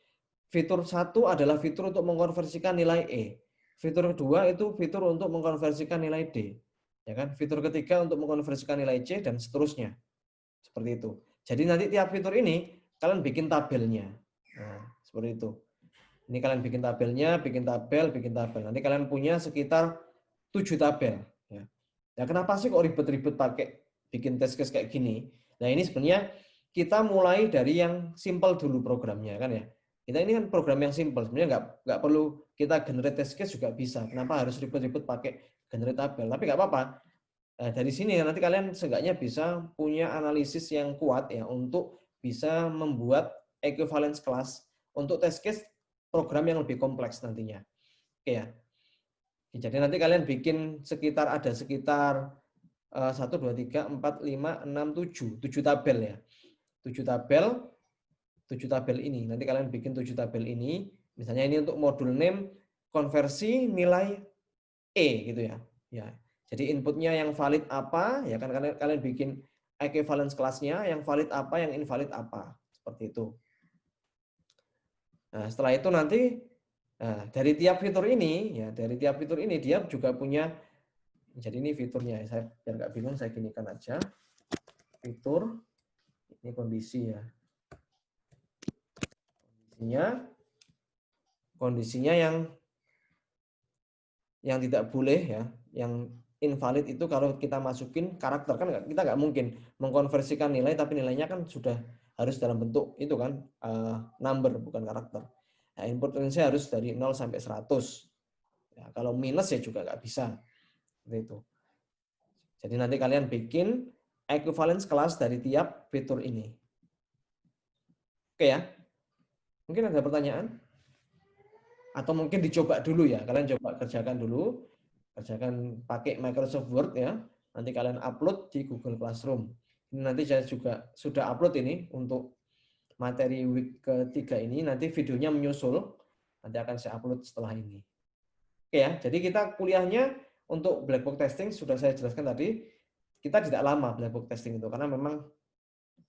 Fitur 1 adalah fitur untuk mengkonversikan nilai E. Fitur kedua itu fitur untuk mengkonversikan nilai D. Ya kan? Fitur ketiga untuk mengkonversikan nilai C dan seterusnya. Seperti itu. Jadi nanti tiap fitur ini kalian bikin tabelnya. Nah, seperti itu. Ini kalian bikin tabelnya, bikin tabel, bikin tabel. Nanti kalian punya sekitar 7 tabel. Ya. Nah, kenapa sih kok ribet-ribet pakai bikin test case kayak gini? Nah, ini sebenarnya kita mulai dari yang simple dulu programnya kan ya. Kita ini kan program yang simple, sebenarnya nggak perlu kita generate test case juga bisa. Kenapa harus ribet-ribet pakai generate tabel? Tapi nggak apa-apa. Nah, dari sini nanti kalian seenggaknya bisa punya analisis yang kuat ya untuk bisa membuat equivalence class untuk test case program yang lebih kompleks nantinya. Oke ya. Jadi nanti kalian bikin ada sekitar 1, 2, 3, 4, 5, 6, 7 tabel ya. 7 tabel ini. Nanti kalian bikin 7 tabel ini. Misalnya ini untuk modul name konversi nilai E gitu ya. Ya. Jadi inputnya yang valid apa, ya kan kalian bikin equivalence kelasnya, yang valid apa, yang invalid apa. Seperti itu. Nah, setelah itu nanti dari tiap fitur ini dia juga punya, jadi ini fiturnya, saya biar nggak bingung saya ginikan aja. Fitur, ini kondisi ya. Kondisinya yang tidak boleh ya, yang invalid itu kalau kita masukin karakter, kan kita nggak mungkin mengkonversikan nilai tapi nilainya kan sudah harus dalam bentuk itu kan number bukan karakter. Nah, input range harus dari 0 sampai 100. Ya, kalau minus ya juga nggak bisa. Seperti itu. Jadi nanti kalian bikin equivalence class dari tiap fitur ini. Oke ya? Mungkin ada pertanyaan? Atau mungkin dicoba dulu ya. Kalian coba kerjakan dulu. Kerjakan pakai Microsoft Word ya. Nanti kalian upload di Google Classroom. Ini nanti saya juga sudah upload ini untuk materi week ketiga ini. Nanti videonya menyusul. Nanti akan saya upload setelah ini. Oke ya, jadi kita kuliahnya untuk black box testing sudah saya jelaskan tadi. Kita tidak lama black box testing itu karena memang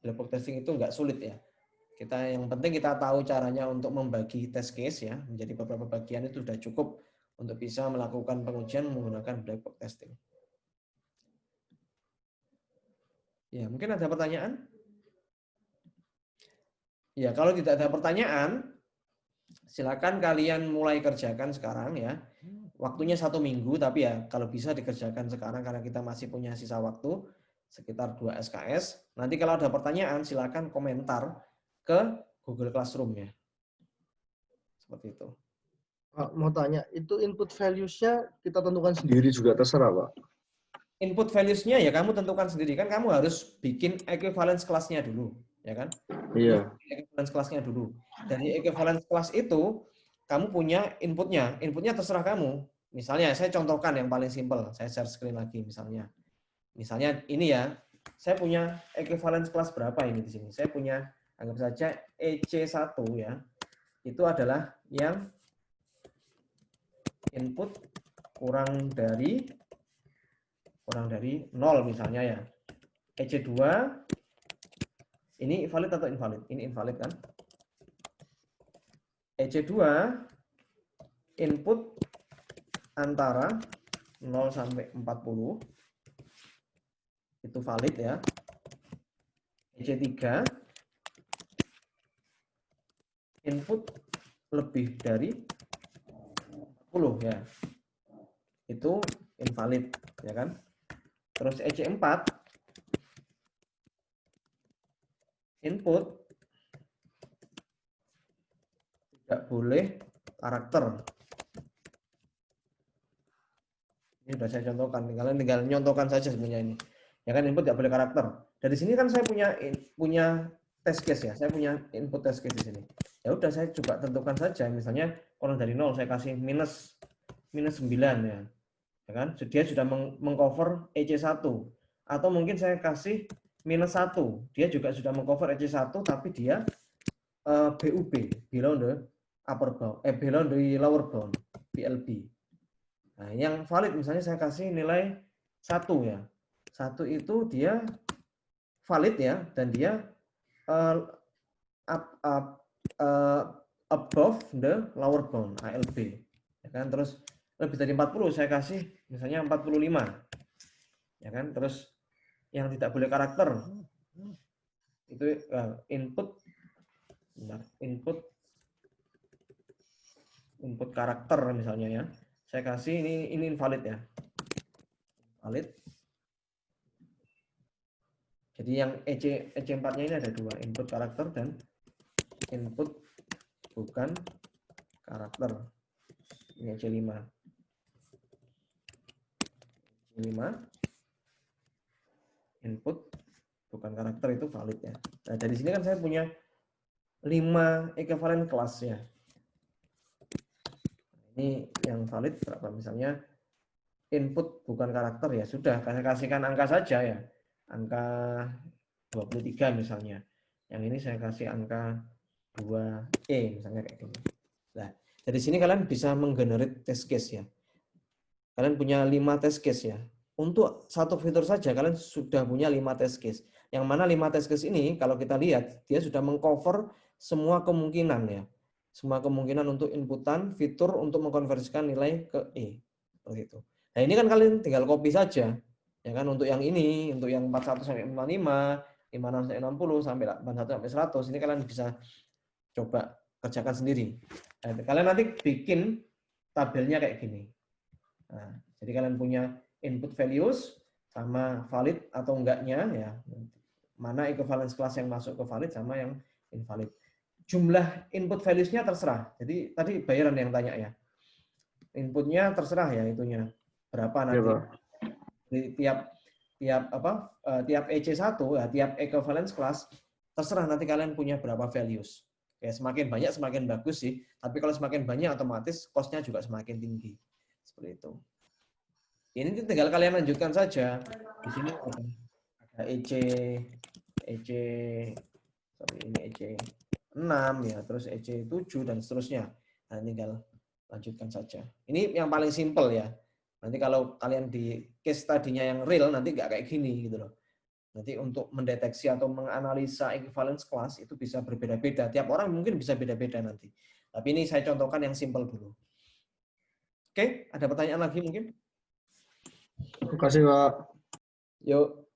black box testing itu nggak sulit ya. Yang penting kita tahu caranya untuk membagi test case ya menjadi beberapa bagian, itu sudah cukup untuk bisa melakukan pengujian menggunakan black box testing. Ya, mungkin ada pertanyaan? Ya, kalau tidak ada pertanyaan, silakan kalian mulai kerjakan sekarang ya. Waktunya 1 minggu, tapi ya kalau bisa dikerjakan sekarang karena kita masih punya sisa waktu sekitar 2 SKS. Nanti kalau ada pertanyaan silakan komentar ke Google Classroom ya. Seperti itu. Pak, mau tanya, itu input values-nya kita tentukan sendiri juga terserah, Pak? Input values-nya ya kamu tentukan sendiri, kan kamu harus bikin equivalence class-nya dulu, ya kan? Iya. Equivalence class-nya dulu. Dari equivalence class itu kamu punya inputnya. Inputnya terserah kamu. Misalnya saya contohkan yang paling simpel, saya share screen lagi misalnya. Misalnya ini ya, saya punya equivalence class berapa ini di sini? Saya punya, anggap saja EC1 ya. Itu adalah yang input kurang dari 0 misalnya ya. EC2 ini valid atau invalid? Ini invalid kan? EC2 input antara 0 sampai 40 itu valid ya. EC3 input lebih dari 40 ya. Itu invalid ya kan? Terus EC4 input tidak boleh karakter. Ini sudah saya contohkan, tinggal nyontohkan saja sebenarnya ini. Ya kan, input tidak boleh karakter. Dari sini kan saya punya test case ya, saya punya input test case di sini. Ya udah saya coba tentukan saja, misalnya kurang dari 0 saya kasih minus 9 ya. Ya kan? Dia sudah mengcover EC1. Atau mungkin saya kasih minus 1. Dia juga sudah mengcover EC1 tapi dia BUB, below the upper bound, below the lower bound, BLB. Nah, yang valid misalnya saya kasih nilai 1 ya. 1 itu dia valid ya, dan dia above the lower bound, ALB. Ya kan? Terus lebih dari 40 saya kasih misalnya 45. Ya kan? Terus yang tidak boleh karakter itu input input karakter misalnya ya. Saya kasih ini invalid ya. Valid. Jadi yang EC4-nya ini ada dua, input karakter dan input bukan karakter. Ini EC5. EC5 input bukan karakter itu valid ya. Nah, dari sini kan saya punya 5 equivalent kelas ya. Ini yang valid berapa? Misalnya input bukan karakter ya sudah, saya kasihkan angka saja ya. Angka 23 misalnya. Yang ini saya kasih angka 2E misalnya kayak gini. Nah, dari sini kalian bisa menggenerate test case ya. Kalian punya 5 test case ya. Untuk satu fitur saja kalian sudah punya 5 test case. Yang mana 5 test case ini kalau kita lihat dia sudah mengcover semua kemungkinan ya. Semua kemungkinan untuk inputan fitur untuk mengkonversikan nilai ke E. Seperti itu. Nah, ini kan kalian tinggal copy saja. Ya kan untuk yang ini, untuk yang 41 sampai 55, 56 sampai 60 sampai 81 sampai 100 ini kalian bisa coba kerjakan sendiri. Nah, kalian nanti bikin tabelnya kayak gini. Nah, jadi kalian punya input values sama valid atau enggaknya ya. Mana equivalence class yang masuk ke valid sama yang invalid. Jumlah input values-nya terserah. Jadi tadi bayaran yang tanya ya. Inputnya terserah ya itunya. Berapa nanti. Ya, Jadi tiap EC1 ya, tiap equivalence class terserah nanti kalian punya berapa values. Ya, semakin banyak semakin bagus sih. Tapi kalau semakin banyak otomatis cost-nya juga semakin tinggi. Seperti itu. Ini tinggal kalian lanjutkan saja. Di sini ada ini EC6 ya, terus EC7 dan seterusnya. Nah, tinggal lanjutkan saja. Ini yang paling simpel ya. Nanti kalau kalian di case tadinya yang real nanti nggak kayak gini gitu loh. Nanti untuk mendeteksi atau menganalisa equivalence class itu bisa berbeda-beda. Tiap orang mungkin bisa beda-beda nanti. Tapi ini saya contohkan yang simpel dulu. Oke, ada pertanyaan lagi mungkin? Terima kasih, Pak. Yuk.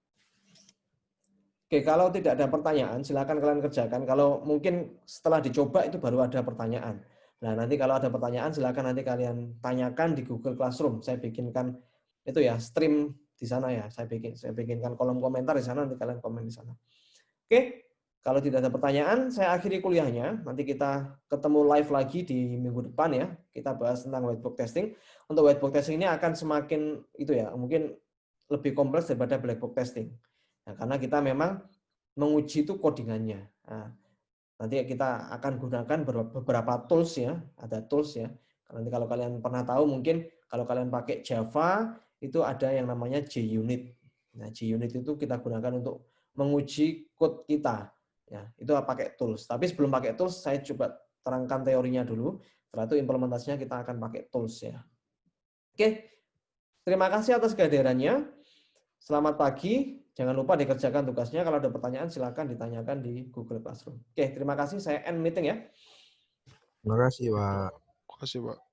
Oke, kalau tidak ada pertanyaan, silakan kalian kerjakan. Kalau mungkin setelah dicoba itu baru ada pertanyaan. Nah, nanti kalau ada pertanyaan, silakan nanti kalian tanyakan di Google Classroom. Saya bikinkan itu ya, stream di sana ya. Saya bikinkan kolom komentar di sana, nanti kalian komen di sana. Oke, kalau tidak ada pertanyaan, saya akhiri kuliahnya. Nanti kita ketemu live lagi di minggu depan ya. Kita bahas tentang whiteboard testing. Untuk whiteboard testing ini akan semakin itu ya, mungkin lebih kompleks daripada blackboard testing. Nah, karena kita memang menguji itu codingannya. Nah, nanti kita akan gunakan beberapa tools ya, ada tools ya. Nanti kalau kalian pernah tahu mungkin kalau kalian pakai Java itu ada yang namanya JUnit. Nah, JUnit itu kita gunakan untuk menguji code kita. Ya, itu pakai tools. Tapi sebelum pakai tools saya coba terangkan teorinya dulu. Setelah itu implementasinya kita akan pakai tools ya. Oke. Terima kasih atas kehadirannya. Selamat pagi. Jangan lupa dikerjakan tugasnya. Kalau ada pertanyaan, silakan ditanyakan di Google Classroom. Oke, terima kasih. Saya end meeting ya. Terima kasih, Pak. Terima kasih, Pak.